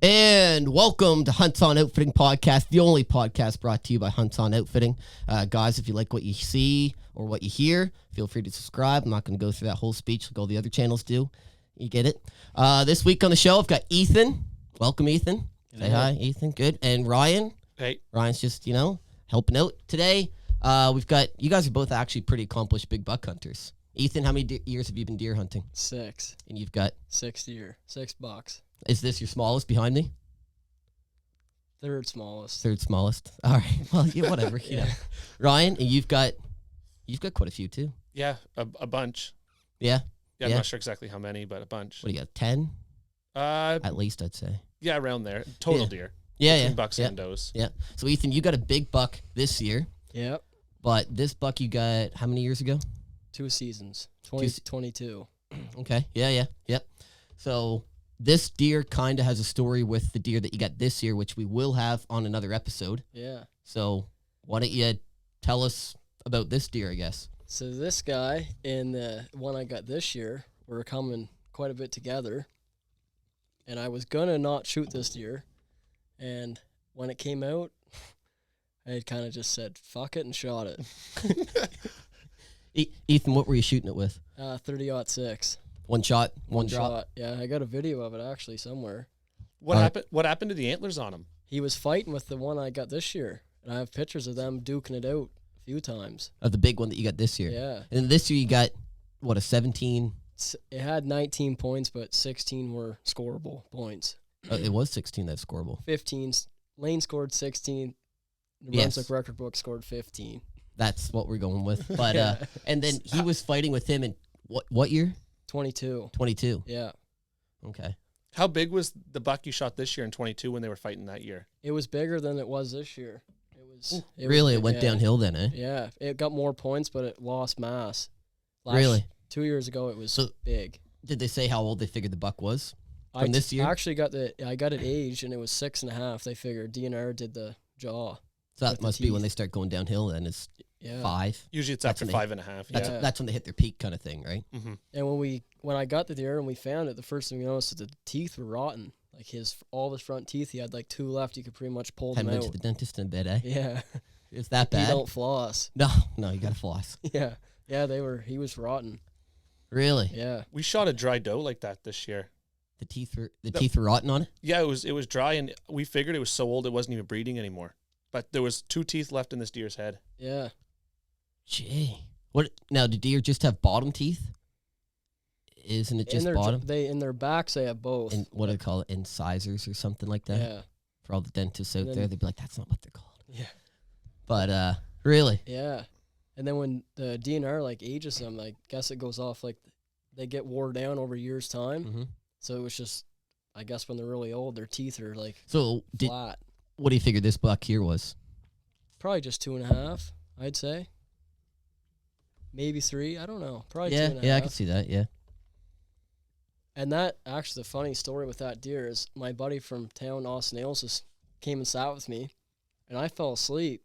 And welcome to Hunts on Outfitting Podcast, the only podcast brought to you by Hunts on Outfitting. Guys, if you like what you see or what you hear, feel free to subscribe. I'm not going to go through that whole speech like all the other channels do. You get it. This week on the show, I've got Ethan. Welcome, Ethan. Say hi, Ethan. Good. And Ryan. Hey. Ryan's just, helping out today. We've got, you guys are both actually pretty accomplished big buck hunters. Ethan, how many years have you been deer hunting? 6. And you've got? 6 year. 6 bucks. Is this your smallest behind me? Third smallest. Third smallest. All right. Well, yeah, whatever. Yeah. Ryan, and you've got quite a few too. Yeah, a bunch. Yeah. Yeah, I'm not sure exactly how many, but a bunch. What do you got? 10? At least, I'd say. Yeah, around there. Total deer. Yeah, bucks and does. Yeah. So Ethan, you got a big buck this year. Yep. But this buck you got how many years ago? 2 seasons. 22. Okay. Yeah. Yep. So this deer kind of has a story with the deer that you got this year, which we will have on another episode. Yeah. So why don't you tell us about this deer, I guess? So this guy and the one I got this year were coming quite a bit together. And I was going to not shoot this deer. And when it came out, I had kind of just said, fuck it, and shot it. Ethan, what were you shooting it with? 30-06. One shot, one drop. Shot. Yeah, I got a video of it actually somewhere. What happened? What happened to the antlers on him? He was fighting with the one I got this year, and I have pictures of them duking it out a few times. Of the big one that you got this year. Yeah. And this year you got, what, a 17? It had 19 points, but 16 were scoreable points. It was 16 that's scoreable. 15. Lane scored 16. The Brunswick record book scored 15. That's what we're going with. But and then he was fighting with him in what year? 22. 22. Yeah. Okay. How big was the buck you shot this year in 22 when they were fighting that year? It was bigger than it was this year. It went downhill then, eh? Yeah. It got more points, but it lost mass. Really? 2 years ago, it was big. Did they say how old they figured the buck was from this year? I actually I got it aged, and it was 6.5. They figured DNR did the jaw. So that must be when they start going downhill then. It's 5. Usually it's after 5.5. That's when they hit their peak kind of thing, right? Mm-hmm. And when I got the deer and we found it, the first thing we noticed is the teeth were rotten. Like all his front teeth, he had like 2 left. You could pretty much pull them out. Hadn't went to the dentist in a bit, eh? Yeah. Is that bad? You don't floss. No, you got to floss. Yeah. He was rotten. Really? Yeah. We shot a dry doe like that this year. The teeth were rotten on it? Yeah, it was dry, and we figured it was so old it wasn't even breeding anymore. But there was 2 teeth left in this deer's head. Yeah. Gee. What now, do deer just have bottom teeth? Isn't it just bottom? In their backs they have both. And what do they call it? Incisors or something like that? Yeah. For all the dentists out there, they'd be like, that's not what they're called. Yeah. But really? Yeah. And then when the DNR ages them, I guess it goes off they get wore down over years' time. Mm-hmm. So it was just, I guess when they're really old, their teeth are flat. What do you figure this buck here was? Probably just 2.5, I'd say. Maybe 3. I don't know. Probably 2.5. Yeah, I can see that. Yeah. And that actually, the funny story with that deer is my buddy from town, Austin Ailes, just came and sat with me, and I fell asleep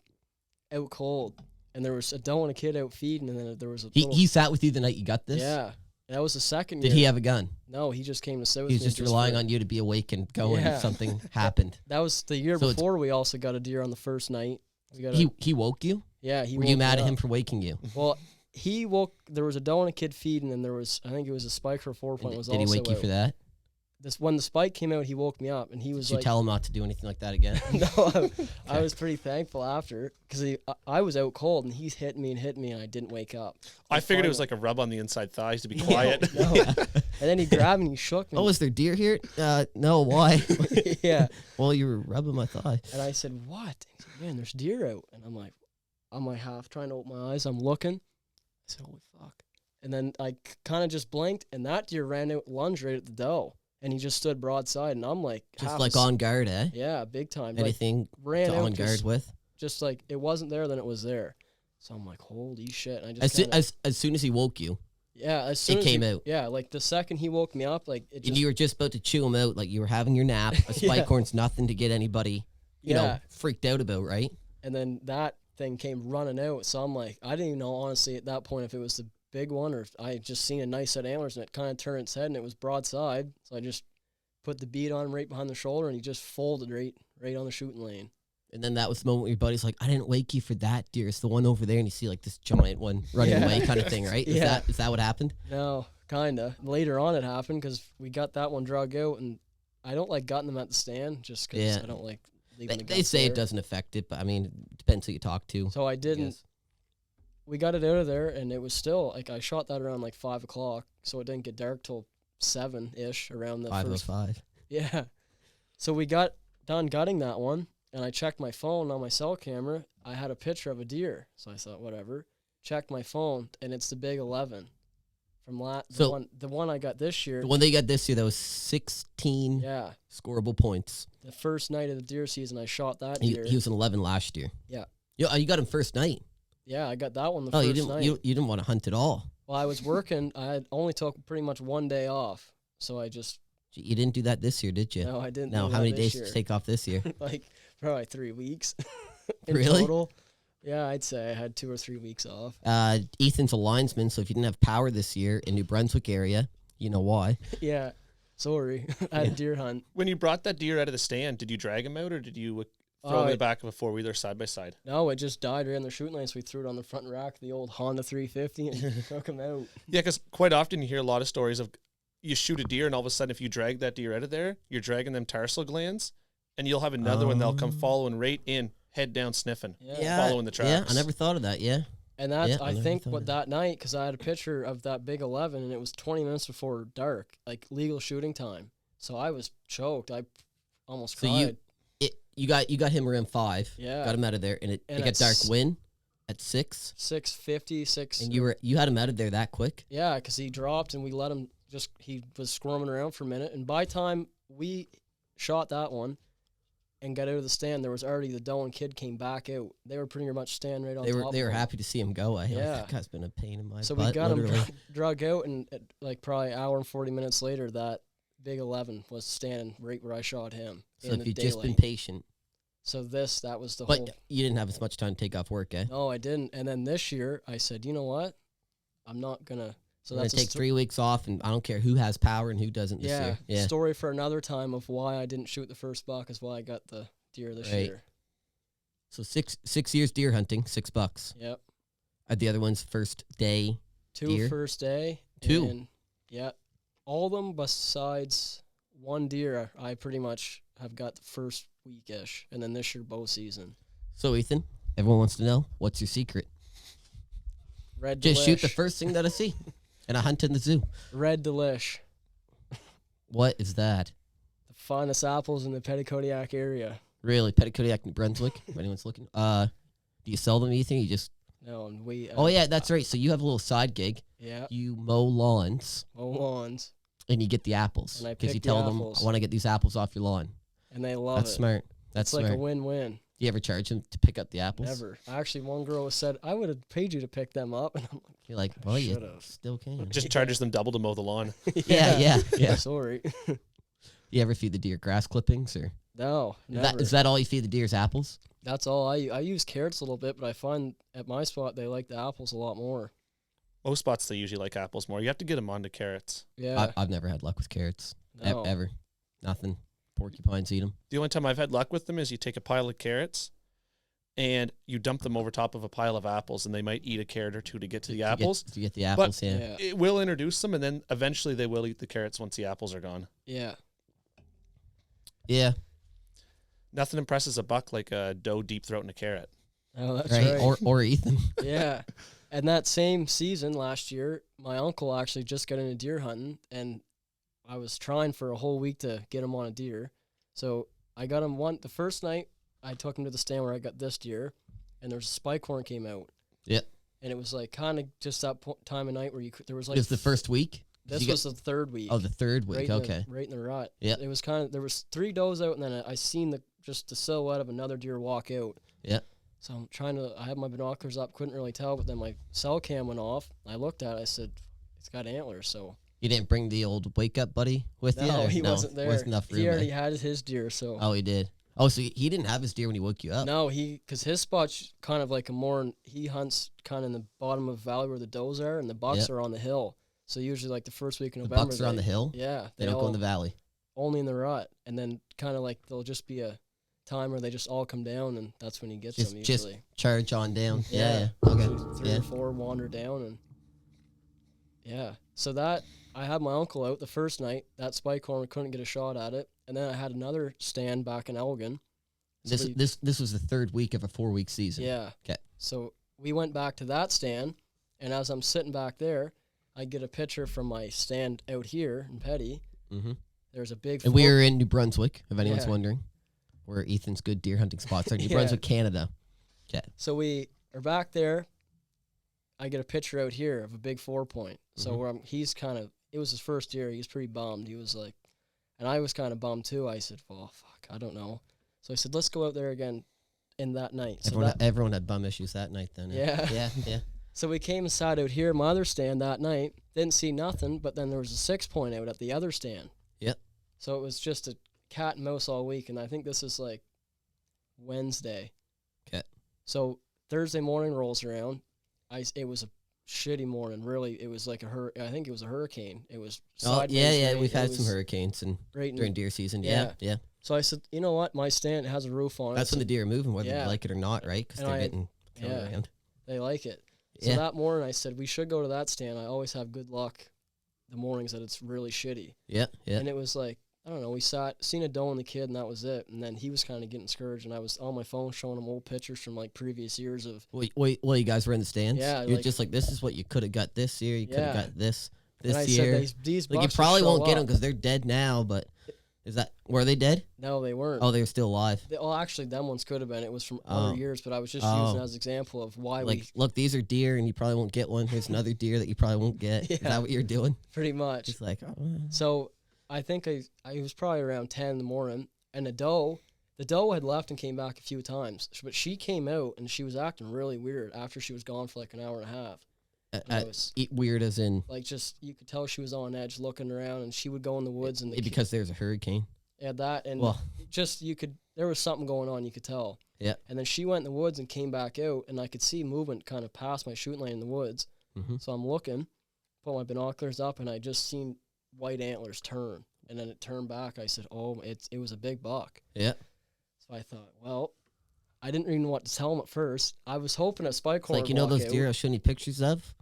out cold. And there was a doe and a kid out feeding, and then there was a he sat with you the night you got this? Yeah. And that was the second year. Did he have a gun? No, he just came to sit with me. He was just relying on you to be awake and go if something happened. That was the year before we also got a deer on the first night. He woke you? Yeah. Were you mad at him for waking you? Well, he woke. There was a doe and a kid feeding, and there was, I think it was a spike for a 4-point. Did he wake you for that? When the spike came out, he woke me up, and he was Did you tell him not to do anything like that again? No, I was pretty thankful after, because I was out cold, and he's hit me, and I didn't wake up. I figured it was like a rub on the inside thighs to be quiet. No. And then he grabbed me and he shook me. Oh, is there deer here? No, why? Yeah. Well, you were rubbing my thigh. And I said, what? And he said, man, there's deer out. And I'm like half trying to open my eyes. I'm looking. I said, holy fuck. And then I kind of just blinked, and that deer ran out, lunged right at the doe. And he just stood broadside, and I'm like... Just on guard, eh? Yeah, big time. Anything ran to on guard with? Just like, it wasn't there, then it was there. So I'm like, holy shit. And I just as soon as he woke you, yeah, as soon it as came out. Yeah, like the second he woke me up, like it just... And you were just about to chew him out, like you were having your nap. A spike horn's nothing to get anybody, you know, freaked out about, right? And then that thing came running out, so I'm like, I didn't even know, honestly, at that point, if it was the big one or if I had just seen a nice set of antlers and it kind of turned its head and it was broadside, so I just put the bead on him right behind the shoulder, and he just folded right on the shooting lane. And then that was the moment where your buddy's like, I didn't wake you for that deer. It's the one over there. And you see like this giant one running away kind of thing, right? Is that what happened? No, kind of. Later on it happened because we got that one drug out, and I don't like gutting them at the stand just because I don't like leaving the guts They say there. it doesn't affect it, but I mean, it depends who you talk to. So I didn't. We got it out of there, and it was still, like, I shot that around like 5 o'clock, so it didn't get dark till 7-ish around the 5:05. Yeah. So we got done gutting that one, and I checked my phone on my cell camera. I had a picture of a deer, so I thought, whatever. Checked my phone, and it's the big 11 from the one I got this year. The one that you got this year, that was 16 scoreable points. The first night of the deer season, I shot that He deer. was an 11 last year. Yeah. You got him first night. Yeah, I got that one the first night. You didn't want to hunt at all. Well, I was working. I had only took pretty much 1 day off, so I just... You didn't do that this year, did you? No, I didn't. No, do how that many this days year. did you take off this year? Like, probably 3 weeks in Really? total. Yeah, I'd say I had 2 or 3 weeks off. Ethan's a linesman, so if you didn't have power this year in New Brunswick area, you know why. Yeah, sorry. I had a deer hunt. When you brought that deer out of the stand, did you drag him out or did you throw him in the back of a four-wheeler side by side? No, it just died right in the shooting lane, so we threw it on the front rack, the old Honda 350, and took him out. Yeah, because quite often you hear a lot of stories of you shoot a deer and all of a sudden if you drag that deer out of there, you're dragging them tarsal glands, and you'll have another one that'll come following right in, head down sniffing, following the tracks. Yeah, I never thought of that, And that's, I think, what that night, because I had a picture of that big 11, and it was 20 minutes before dark, like legal shooting time. So I was choked. I almost cried. You got him around 5. Yeah. Got him out of there, and it got dark when? At 6? 6:50, 6. And you had him out of there that quick? Yeah, because he dropped, and we let him he was squirming around for a minute. And by the time we shot that one and got out of the stand, there was already the doe and kid came back out. They were pretty much standing right on top. They were of him. happy to see him go. Yeah. That guy's been a pain in my butt. So we got literally. him drug out, and like probably an hour and 40 minutes later, that big 11 was standing right where I shot him. So if you'd just been patient. So that was the But whole... you didn't have as much time to take off work, eh? No, I didn't. And then this year, I said, you know what? I'm not going to... So I'm that's going to take 3 weeks off, and I don't care who has power and who doesn't this year. Yeah, story for another time of why I didn't shoot the first buck is why I got the deer this year. So 6 years deer hunting, $6. Yep. Are the other ones first day 2 deer? first day. 2? And, yeah. All of them besides one deer, I pretty much have got the first week-ish. And then this year, bow season. So, Ethan, everyone wants to know, what's your secret? Red Just Delish. shoot the first thing that I see. And I hunt in the zoo. Red Delish. What is that? The finest apples in the Petitcodiac area. Really? Petitcodiac, New Brunswick? If anyone's looking. Do you sell them, Ethan? You just... No, and we... oh, yeah, that's right. So you have a little side gig. Yeah. You mow lawns. Mow lawns. And you get the apples. And I Because you pick the tell them, apples. I want to get these apples off your lawn. And they love That's it. smart. That's It's smart. like a win-win. Do you ever charge them to pick up the apples? Never. Actually, one girl said, I would have paid you to pick them up. And I'm like, You're like, well, you Should've. still can. Just charges them double to mow the lawn. Yeah. Sorry. You ever feed the deer grass clippings? Or No, never. is that all you feed the deer's apples? That's all. I use carrots a little bit, but I find at my spot they like the apples a lot more. Most spots, they usually like apples more. You have to get them onto carrots. Yeah. I've never had luck with carrots. No. Ever. Nothing. Porcupines eat them. The only time I've had luck with them is you take a pile of carrots and you dump them over top of a pile of apples, and they might eat a carrot or two to get to the apples. To get the apples, yeah. Yeah. It will introduce them, and then eventually they will eat the carrots once the apples are gone. Yeah. Yeah. Nothing impresses a buck like a doe deep throating a carrot. Oh, that's Right? right. Or Ethan. Yeah. And that same season last year, my uncle actually just got into deer hunting, and I was trying for a whole week to get him on a deer. So I got him the first night, I took him to the stand where I got this deer, and there's a spike horn came out. Yep. And it was like kind of just that time of night where there was like... It was the first week? This was the third week. Oh, the third week. Right Okay. right in the rut. Yeah. It was kind of, there was 3 does out, and then I seen just the silhouette of another deer walk out. Yeah. So I had my binoculars up, couldn't really tell, but then my cell cam went off. I looked at it, I said, it's got antlers, so. You didn't bring the old wake up buddy with you? No, or he wasn't there. Wasn't enough room, He already had his deer, so. Oh, he did. Oh, so he didn't have his deer when he woke you up? No, because his spot's kind of like he hunts kind of in the bottom of the valley where the does are, and the bucks are on the hill. So usually like the first week in The November. bucks are on the hill? Yeah. They don't go in the valley? only in the rut, and then kind of like there'll just be a time where they just all come down, and that's when he gets them usually. Just charge on down. Yeah. Okay. Three or four wander down, and so that I had my uncle out the first night. That spike horn, we couldn't get a shot at it, and then I had another stand back in Elgin. So this was the third week of a 4-week season. Yeah. Okay. So we went back to that stand, and as I'm sitting back there, I get a picture from my stand out here in Petty. Mm-hmm. There's a big. And we are in New Brunswick, if anyone's wondering, where Ethan's good deer hunting spots are. New Brunswick, Canada. Okay. So we are back there. I get a picture out here of a big 4-point. So where he's kind of, it was his first year. He was pretty bummed. He was like, and I was kind of bummed too. I said, well, fuck, I don't know. So I said, let's go out there again in that night. So everyone had bum issues that night then. Yeah. Yeah. So we came and sat out here, my other stand that night. Didn't see nothing, but then there was a 6-point out at the other stand. Yep. So it was just a cat and mouse all week, and I think this is like Wednesday. Okay. So Thursday morning rolls around. It was a shitty morning. Really, it was like I think it was a hurricane. It was sideways rain. We've had some hurricanes during deer season. Yeah. So I said, you know what? My stand has a roof on it. That's when the deer are moving, whether they like it or not, right? Because they're getting thrown around. They like it. So that morning I said, we should go to that stand. I always have good luck the mornings that it's really shitty. Yeah. And it was like, I don't know, we seen a doe and the kid, and that was it. And then he was kind of getting discouraged, and I was on my phone showing him old pictures from like previous years of. Wait, you guys were in the stands? Yeah. You're just like, this is what you could have got this year. You could have got this year. Said, these like, you probably won't get them because they're dead now, but were they dead? No, they weren't. Oh, they were still alive. Actually, them ones could have been. It was from other years, but I was just using it as an example of why look, these are deer, and you probably won't get one. Here's another deer that you probably won't get. Is that what you're doing? Pretty much. Just like, So I think I was probably around 10 in the morning, and the doe had left and came back a few times, but she came out, and she was acting really weird after she was gone for like an hour and a half. Weird as in? Like, just, you could tell she was on edge looking around, and she would go in the woods. Because there's a hurricane? Yeah, that, and there was something going on, you could tell. Yeah. And then she went in the woods and came back out, and I could see movement kind of past my shooting lane in the woods. Mm-hmm. So I'm looking, put my binoculars up, and I just seen white antlers turn, and then it turned back. I said, oh, it was a big buck. Yeah. So I thought, well, I didn't even know what to tell him at first. I was hoping a spike horn. Like, you know those deer I was showing you pictures of?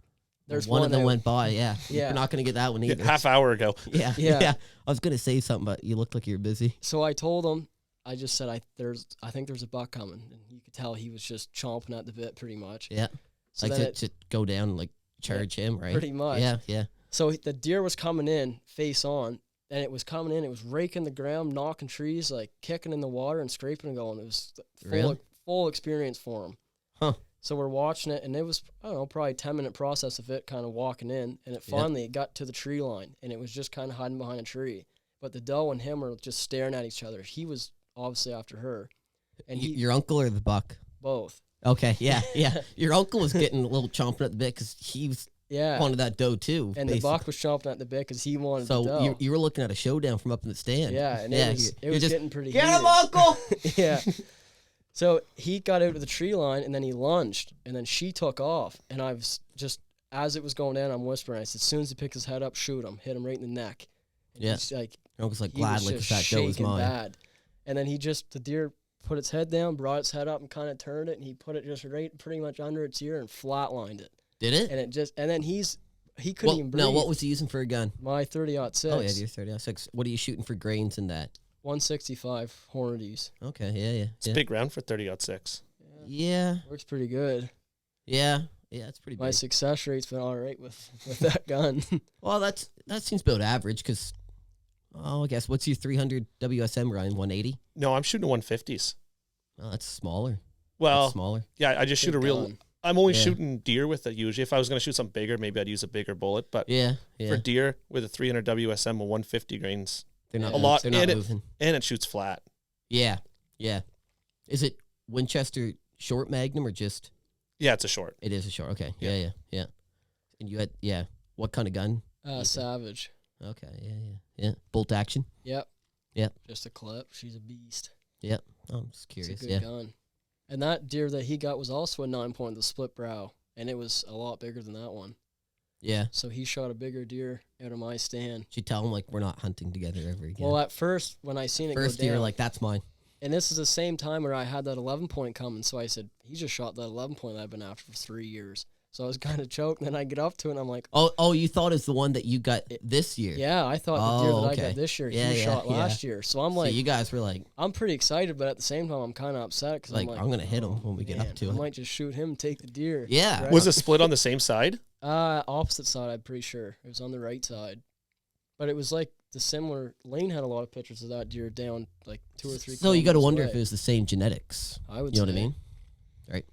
There's one of them went by, Yeah. You're not going to get that one either. Half hour ago. Yeah. I was going to say something, but you looked like you were busy. So I told him, I just said, I think there's a buck coming. And you could tell he was just chomping at the bit pretty much. Yeah. So like to go down and like charge him, right? Pretty much. Yeah. So the deer was coming in face on, and it was coming in. It was raking the ground, knocking trees, like kicking in the water and scraping and going. It was full experience for him. Huh. So we're watching it, and it was, I don't know, probably a 10-minute process of it kind of walking in, and it finally got to the tree line, and it was just kind of hiding behind a tree. But the doe and him were just staring at each other. He was obviously after her. And your uncle or the buck? Both. Okay, yeah. Your uncle was getting a little chomping at the bit because he was wanted that doe too. And the buck was chomping at the bit because he wanted the doe. So you were looking at a showdown from up in the stand. Yeah, and it was getting pretty Get heated. him, uncle! Yeah. So he got out of the tree line, and then he lunged, and then she took off. And I was just, as it was going down, I'm whispering. I said, as soon as he picks his head up, shoot him. Hit him right in the neck. And he's like, your uncle's like, gladly, because that doe was mine. Bad. And then the deer put its head down, brought its head up, and kind of turned it, and he put it just right pretty much under its ear and flatlined it. Did it? And then he couldn't even breathe. No, what was he using for a gun? My 30-06. Oh, yeah, your 30-06. What are you shooting for grains in that? 165 Hornadies. Okay, yeah. It's a big round for 30-06. Yeah. Works pretty good. Yeah, it's pretty big. My success rate's been all right with that gun. Well, that seems about average because, I guess, what's your 300 WSM, Ryan? 180? No, I'm shooting 150s. Oh, that's smaller. Well, that's smaller. Yeah, I just shoot a real... Gun. I'm only shooting deer with it usually. If I was going to shoot something bigger, maybe I'd use a bigger bullet. But for deer with a 300 WSM, a 150 grains, they're not a lot. They're not moving. And it shoots flat. Yeah. Is it Winchester short Magnum or just? Yeah, it's a short. It is a short. Okay. Yeah. And you had what kind of gun? Savage. Okay. Yeah. Bolt action. Yep. Yep. Just a clip. She's a beast. Yep. I'm just curious. It's a good gun. And that deer that he got was also a 9-point with a split brow, and it was a lot bigger than that one. Yeah. So he shot a bigger deer out of my stand. Should tell him, like, we're not hunting together ever again. Well, at first, when I seen it First go down, deer, like, that's mine. and this is the same time where I had that 11 point coming, so I said, he just shot that 11 point that I've been after for 3 years. So I was kind of choked, and then I get up to it, and I'm like... Oh, you thought it's the one that you got this year? Yeah, I thought the deer that I okay. got this year, Yeah, he yeah, shot yeah. last year. So I'm like... So you guys were like... I'm pretty excited, but at the same time, I'm kind of upset, because Like, I'm going to hit him when we get up to I it. might just shoot him and take the deer. Yeah. Right? Was it split on the same side? Opposite side, I'm pretty sure. It was on the right side. But it was like the similar... Lane had a lot of pictures of that deer down like 2 or 3 So you got to kilometers wonder away. if it was the same genetics. I would You know say. what I mean? Right.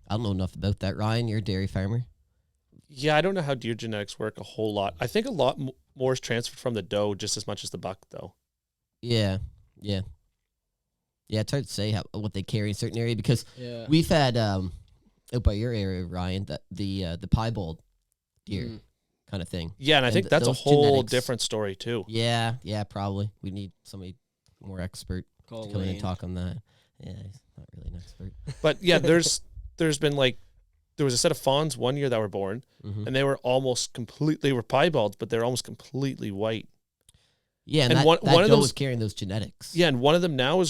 I don't know enough about that. Ryan, you're a dairy farmer. Yeah, I don't know how deer genetics work a whole lot. I think a lot more is transferred from the doe just as much as the buck, though. Yeah. Yeah. Yeah, it's hard to say what they carry in a certain area because Yeah. we've had out by your area, Ryan, the piebald deer kind of thing. Yeah, and I think that's a those whole genetics- different story, too. Yeah, probably. We need somebody more expert Call to come in and Lane. talk on that. Yeah, he's not really an expert. But yeah, there's been like, there was a set of fawns one year that were born, Mhm. and they were almost completely, they were piebalds, but they're almost completely white. Yeah, and And that, one that of doe those- was carrying those genetics. Yeah, and one of them now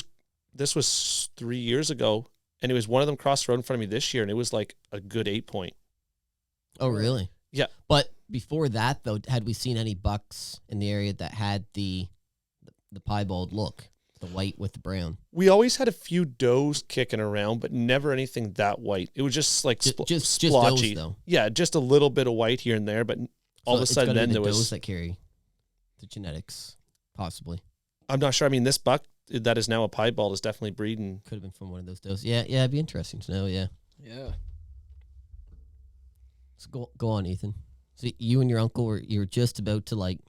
this was 3 years ago, and it was one of them crossed the road in front of me this year, and it was like a good 8 point. Oh, really? Yeah. But before that, though, had we seen any bucks in the area that had the piebald look, the white with the brown? We always had a few does kicking around, but never anything that white. It was just like Just splotchy. does, though. Yeah, just a little bit of white here and there, but all of a it's sudden gotta be then the there does was. that carry the genetics, possibly. I'm not sure. I mean, this buck that is now a piebald is definitely breeding. Could have been from one of those does. Yeah, it'd be interesting to know. Yeah. Yeah. So go on, Ethan. So you and your uncle you were just about to, like,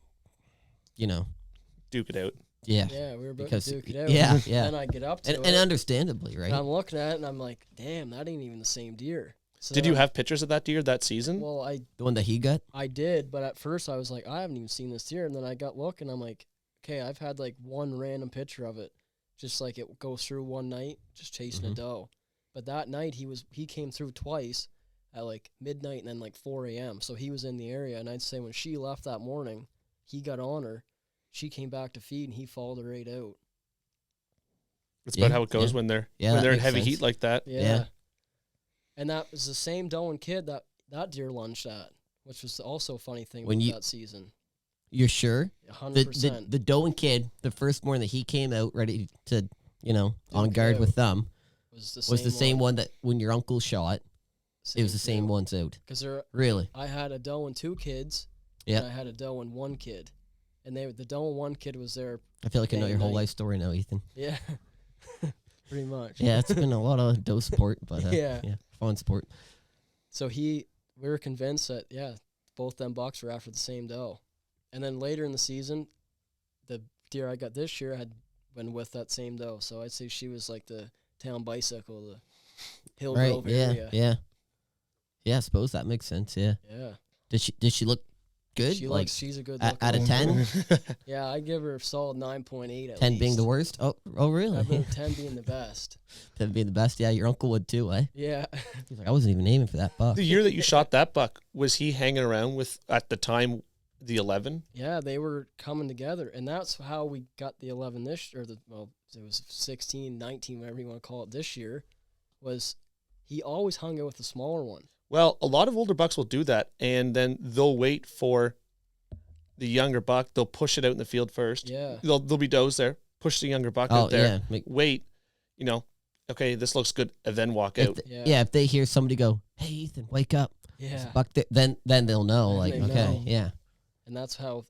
Duke it out. yeah. Yeah, we were about Because to duke it out. yeah, yeah. Then I get up to And it, understandably, right? and I'm looking at it, and I'm like, damn, that ain't even the same deer. So Did you then- have pictures of that deer that season? Well, The one that he got? I did, but at first I was like, I haven't even seen this deer. And then I got looking, I'm like, okay, I've had like one random picture of it. Just like it goes through one night, just chasing a doe. But that night he came through twice at like midnight and then like 4 a.m. So he was in the area. And I'd say when she left that morning, he got on her. She came back to feed and he followed her right out. It's Yeah, about how it goes yeah. when they're Yeah, when that they're in makes heavy sense. heat like that. Yeah. And that was the same doe and kid that deer lunged at, which was also a funny thing When about that season. You're sure? 100%. The doe and kid, the first morning that he came out ready to, on Duke guard out. with them, was was the same one that when your uncle shot, it was the same ones out. Because Really? I had a doe and 2 kids. Yeah. And I had a doe and 1 kid. And the doe and 1 kid was there. I feel like I know your whole night. life story now, Ethan. Yeah. Pretty much. Yeah, it's been a lot of doe sport, but Yeah. fun sport. So we were convinced that, both them bucks were after the same doe. And then later in the season, the deer I got this year had been with that same doe. So I'd say she was like the town bicycle, the hill Right? grove Yeah, area. yeah. Yeah, I suppose that makes sense. Yeah. Yeah. Did she look good? She's a good out of looking 10, Yeah, I'd give her a solid 9.8 at 10 least. being the worst. Oh, really? I'd give her 10 being the best. 10 being the best. Yeah, your uncle would too, eh? Yeah. He's like, I wasn't even aiming for that buck. The year that you shot that buck, was he hanging around with at the time the 11? Yeah, they were coming together, and that's how we got the 11 this year. It was 16, 19, whatever you want to call it this year, was he always hung out with the smaller one. Well, a lot of older bucks will do that, and then they'll wait for the younger buck. They'll push it out in the field first. Yeah. There'll be does there. Push the younger buck Oh, out there. yeah. Wait, okay, this looks good, and then walk If out. if they hear somebody go, "Hey, Ethan, wake up!" There's Yeah. a buck there, then they'll know. Then Like, they okay, know. yeah. And that's how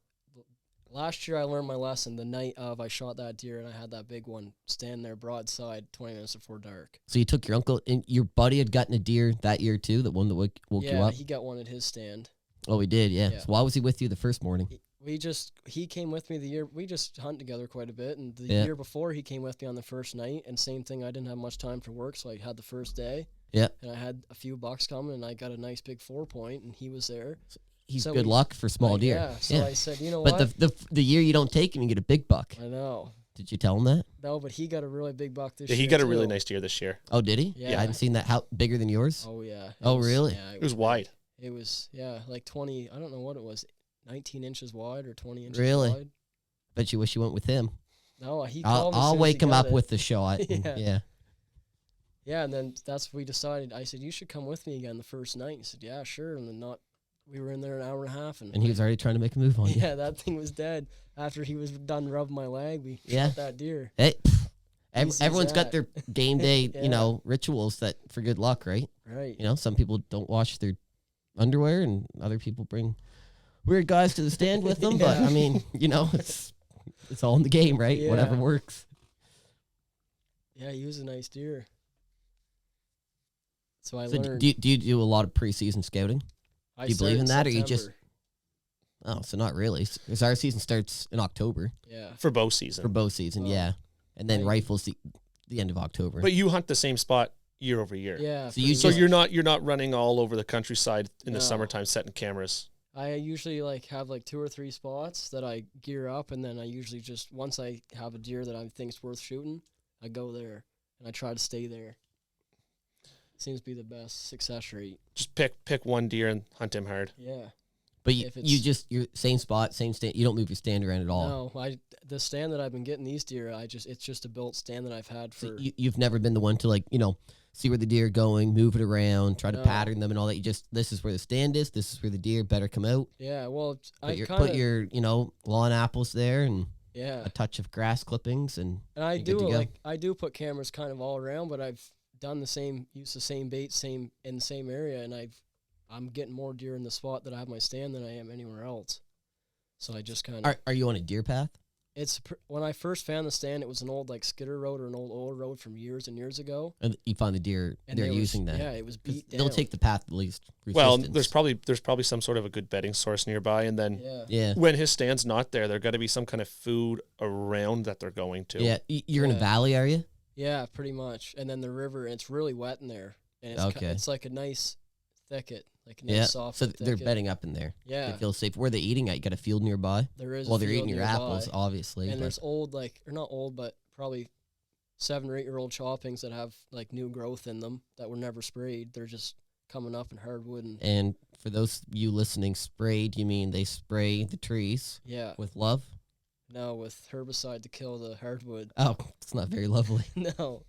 last year I learned my lesson. The night of I shot that deer, and I had that big one stand there broadside 20 minutes before dark. So you took your uncle, and your buddy had gotten a deer that year too. The one that woke you Yeah, up. he got one at his stand. Oh, he did. Yeah. Yeah. So why was he with you the first morning? He came with me the year, we just hunt together quite a bit, and the Yeah. year before he came with me on the first night, and same thing, I didn't have much time for work, so I had the first day. Yeah. And I had a few bucks coming, and I got a nice big 4-point, and he was there. He's So good luck for small deer. Yeah, so I said, you know But what? the year you don't take him, you get a big buck. I know. Did you tell him that? No, but he got a really big buck this Yeah, year, he got a really too. nice deer this year. Oh, did he? Yeah. I hadn't seen that. How bigger than yours? Oh, yeah. Oh, really? Yeah, It was wide. It was, like 20, I don't know what it was, 19 inches wide or 20 inches Really? wide. Bet you wish you went with him. No, he called I'll wake him up with the shot. Yeah. Yeah. Yeah, and then that's what we decided. I said, you should come with me again the first night. He said, yeah, sure. And then we were in there an hour and a half. And he was already trying to make a move on you. Yeah, that thing was dead. After he was done rubbing my leg, we shot that deer. Hey, Easy as everyone's got that. their game day, Yeah. rituals that for good luck, right? Right. Some people don't wash their underwear, and other people bring weird guys to the stand with them. But Yeah. I mean, it's all in the game, right? Yeah. Whatever works. Yeah, he was a nice deer. So I So learned. do you do a lot of preseason scouting? I do you believe in that, started or you just- September. Oh, so not really, because our season starts in October Yeah. For bow season. for bow season, Oh. yeah, and then I- rifles the end of October. But you hunt the same spot year over year. Yeah. So you pretty So just- much. you're not running all over the countryside in the No. summertime setting cameras. I usually have 2 or 3 spots that I gear up, and then I usually just, once I have a deer that I think's worth shooting, I go there and I try to stay there. Seems to be the best success rate. Just pick one deer and hunt him hard. Yeah. But if you it's- just your same spot, same stand. You don't move your stand around at all. No, the stand that I've been getting these deer, it's just a built stand that I've had So for. you've never been the one to see where the deer are going, move it around, try to No. pattern them and all that. You just, this is where the stand is. This is where the deer better come out. Yeah, well, I Put your lawn apples there and yeah, a touch of grass clippings and and I you're good do to go. I do put cameras kind of all around, but I've done used the same bait, in the same area, and I'm getting more deer in the spot that I have my stand than I am anywhere else. So I just kind of. Are you on a deer path? When I first found the stand, it was an old skidder road or an old oil road from years and years ago. And you find the deer And they're there was- using that. Yeah, it was 'Cause beat down. they'll take the path of least Well, resistance. there's probably some sort of a good bedding source nearby, and then Yeah. Yeah. when his stand's not there, there got to be some kind of food around that they're going to. Yeah. You're in a Yeah. valley, are you? Yeah, pretty much. And then the river, it's really wet in there. And Okay. it's like a nice thicket, like a nice Yeah. soft So thicket. they're bedding up in there. Yeah, They feel safe. Where are they eating at? You got a field nearby? there is. Well, a they're field eating your nearby. apples, obviously. And but- there's old, or not old, but probably 7 or 8 year old choppings that have new growth in them that were never sprayed. They're just coming up in hardwood and And for those of you listening, sprayed, you mean they spray the trees yeah, with love? no, with herbicide to kill the hardwood. Oh, it's not very lovely. No.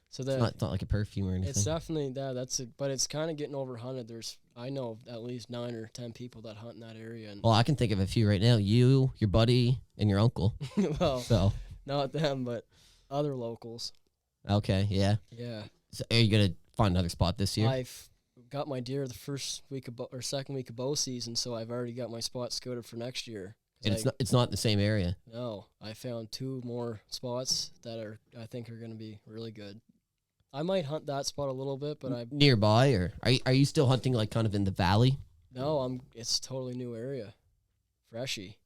So It's not like a perfume or anything. it's definitely that's it, but it's kind of getting overhunted. I know of at least 9 or 10 people that hunt in that area, and Well, I can think of a few right now. You, your buddy, and your uncle. well, So, not them, but other locals. okay, yeah. Yeah, So are you going to find another spot this year? I've got my deer the first week of or second week of bow season, so I've already got my spot scouted for next year. 'Cause And it's not in the same area. No, I found 2 more spots that I think are going to be really good. I might hunt that spot a little bit, but Nearby, or are you still hunting kind of in the valley? it's a totally new area, freshy.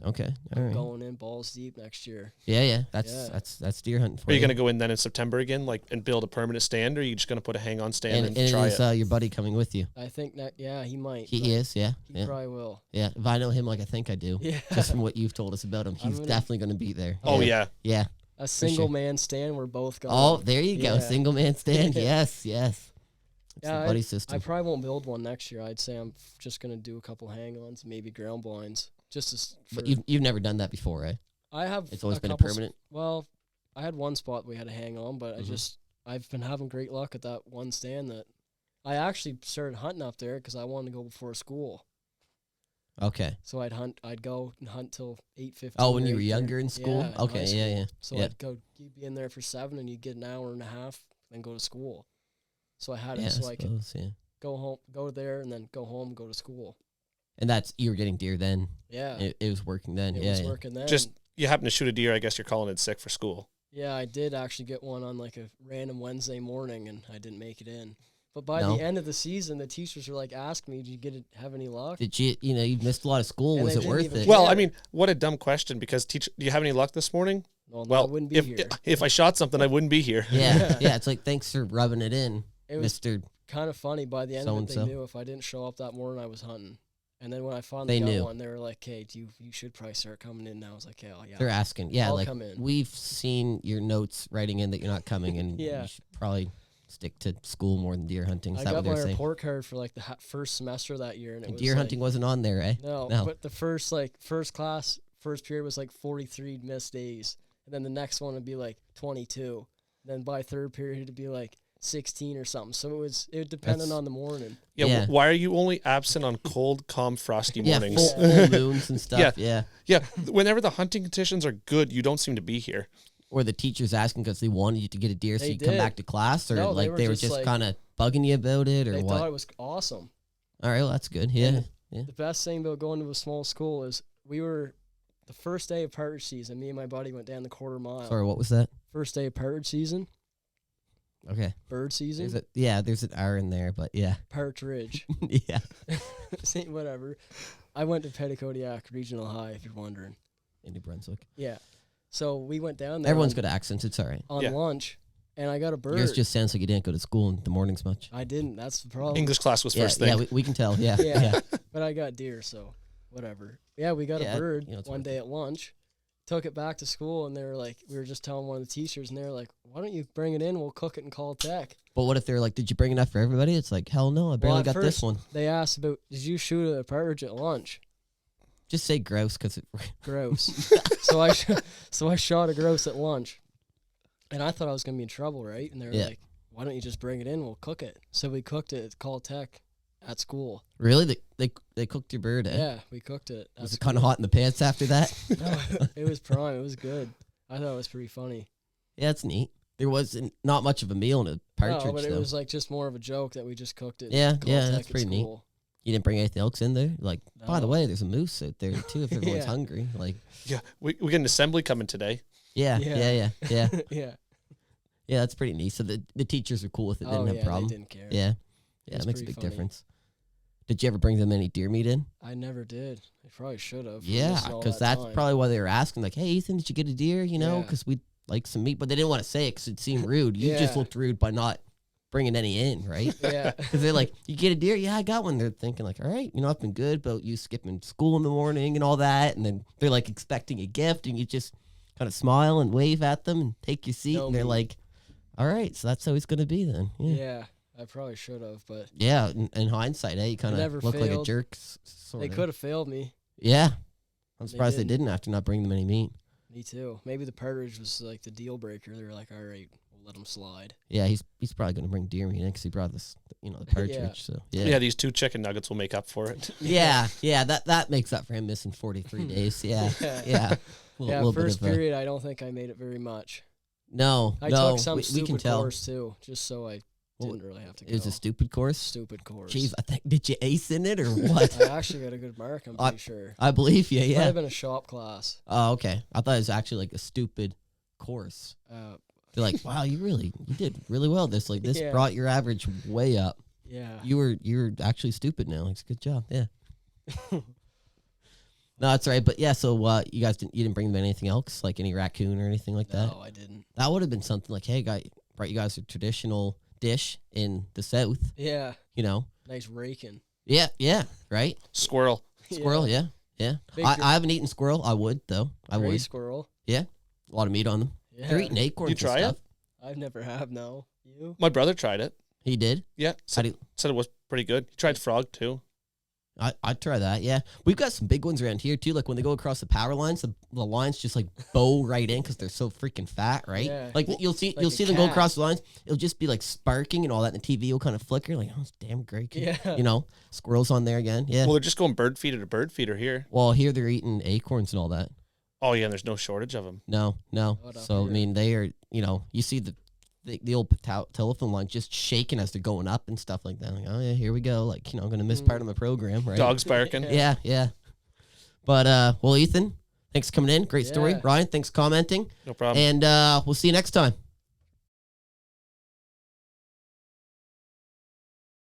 Okay, all right. Going in balls deep next year. Yeah. Yeah. That's deer hunting for Are you you. going to go in then in September again, and build a permanent stand, or are you just going to put a hang-on stand And and, try is it? your buddy coming with you? I think that he might. He but is, yeah. He Yeah. probably will. Yeah. If I know him like I think I do, Yeah. just from what you've told us about him, he's gonna- definitely going to be there. Oh yeah, Yeah. A single man stand. We're both going. Oh, there you go. Yeah. Single man stand. Yes. It's Yeah, the buddy I system. probably won't build one next year. I'd say I'm just gonna do a couple hang-ons, maybe ground blinds, just as. But you've never done that before, right? I have. It's always been a couple permanent. Well, I had one spot we had a hang on, but Mhm. I've been having great luck at that one stand that I actually started hunting up there because I wanted to go before school. Okay. So I'd go and hunt till 8:15. Oh, when you were 8:30. younger in school? Yeah, in Okay, high yeah, school. yeah. So Yeah. you'd be in there for 7 and you'd get an hour and a half, then go to school. So I had Yeah, it so I could suppose, yeah. go there and then go home, go to school. And you were getting deer then. Yeah. It was working then. It yeah, was yeah. working then. just you happen to shoot a deer. I guess you're calling it sick for school. Yeah, I did actually get one on a random Wednesday morning, and I didn't make it in. But by No? the end of the season, the teachers were asking me, "Did you have any luck?" Did you missed a lot of school. And Was they it didn't worth even- it? Well, Yeah. I mean, what a dumb question. Because do you have any luck this morning? Well, no, Well, I wouldn't be if here. if I shot something, I wouldn't be here. Yeah, yeah. It's like, thanks for rubbing it in, It was Mister. kind of funny. By the end of it, So-and-so. they knew if I didn't show up that morning, I was hunting. And then when I finally They got knew. one, they were like, "Hey, you should probably start coming in now." I was like, "Yeah, yeah." They're asking. Yeah, I'll like come in. we've seen your notes writing in that you're not coming, and Yeah. you should probably stick to school more than deer hunting. Is I that got what they're my saying? report card for like the first semester that year, and it was Deer hunting wasn't on there, eh? No, but the first period was like 43 missed days, and then the next one would be like 22. Then by third period it'd be like 16 or something. So it depended on the morning. Yeah. Why are you only absent on cold, calm, frosty mornings? Full moons and stuff. Yeah. Whenever the hunting conditions are good, you don't seem to be here. Or the teacher's asking because they wanted you to get a deer so you come back to class, or no, like they were just like, kind of bugging you about it, or they what? thought it was awesome. All right, well that's good. Yeah. The best thing about going to a small school is we were the first day of partridge season. Me and my buddy went down the quarter mile. Sorry, what was that? First day of partridge season. Okay. Bird season. There's an R in there, but yeah. Partridge. Yeah. Whatever. I went to Petticodiac Regional High, if you're wondering. In New Brunswick. Yeah. So we went down there. Everyone's got accents. It's all right. On lunch, and I got a bird. Yours just sounds like you didn't go to school in the mornings much. I didn't. That's the problem. English class was first thing. Yeah, we can tell. Yeah. Yeah. But I got deer, so whatever. Yeah, we got a bird one day at lunch. Took it back to school, and they were like, we were just telling one of the teachers, and they were like, why don't you bring it in? We'll cook it and call it tech. But what if they're like, did you bring enough for everybody? It's like, hell no, I barely got this one. They asked about, did you shoot a partridge at lunch? Just say grouse, because grouse. So I shot a grouse at lunch, and I thought I was gonna be in trouble, right? And they were like, why don't you just bring it in? We'll cook it. So we cooked it at Call Tech at school. Really? They cooked your bird, eh? Yeah, we cooked it. Was it kind of hot in the pants after that? No, it was prime. It was good. I thought it was pretty funny. Yeah, it's neat. There was not much of a meal in a partridge, no, but it though. was like just more of a joke that we just cooked it. Yeah, that's pretty neat. You didn't bring anything else in there? Like, by the way, there's a moose out there, too, if everyone's hungry. Like, yeah, we get an assembly coming today. Yeah. Yeah, Yeah, that's pretty neat. So the teachers were cool with it. They didn't have a problem. They didn't care. Yeah, it makes a big difference. Did you ever bring them any deer meat in? I never did. I probably should have. Yeah, because that's probably why they were asking, like, hey, Ethan, did you get a deer? You know, because we'd like some meat. But they didn't want to say it because it seemed rude. You just looked rude by not bringing any in, right? Yeah. Because they're like, you get a deer? Yeah, I got one. They're thinking like, all right, I've been good about you skipping school in the morning and all that. And then they're like expecting a gift, and you just kind of smile and wave at them and take your seat. And they're like, all right, so that's how it's going to be then. Yeah. I probably should have, but... Yeah, in hindsight, you kind of look like a jerk. They could have failed me. Yeah. I'm surprised they didn't after not bringing them any meat. Me too. Maybe the partridge was like the deal breaker. They were like, all right, we'll let them slide. Yeah, he's probably going to bring deer meat in because he brought this, the partridge. So yeah, these 2 chicken nuggets will make up for it. Yeah, that makes up for him missing 43 days. Yeah. First period, I don't think I made it very much. I took some we stupid can tell. course too, just so I didn't really have to go. It was a stupid course? Stupid course. Jeez, did you ace in it or what? I actually got a good mark, I'm pretty sure. I believe you, yeah. Might have been a shop class. Oh, okay. I thought it was actually like a stupid course. They're like, wow, you did really well. This brought your average way up. Yeah. You're actually stupid now. It's a good job. Yeah. No, that's right. But yeah, so you guys didn't bring them anything else, like any raccoon or anything like that? No, I didn't. That would have been something like, hey, brought you guys a traditional dish in the South. Yeah. Nice raking. Yeah, right? Squirrel, yeah. I haven't eaten squirrel. I would, though. I would. Squirrel. Yeah. A lot of meat on them. Yeah. They're eating acorns. You try and stuff. it? I've never have, no. You? My brother tried it. He did? Yeah. Said it was pretty good. He tried frog, too. I'd try that, yeah. We've got some big ones around here, too. Like, when they go across the power lines, the lines just, like, bow right in because they're so freaking fat, right? Yeah. Like, you'll see them go across the lines. It'll just be, like, sparking and all that, and the TV will kind of flicker. Like, oh, it's damn great. Yeah. Squirrels on there again, yeah. Well, they're just going bird feeder to bird feeder here. Well, here they're eating acorns and all that. Oh, yeah, and there's no shortage of them. No. So, I mean, they are, you see the old telephone line just shaking as they're going up and stuff like that. Like, oh yeah, here we go. Like, I'm going to miss part of my program, right? Dogs barking. Yeah. But, well, Ethan, thanks for coming in. Great story. Ryan, thanks for commenting. No problem. And we'll see you next time.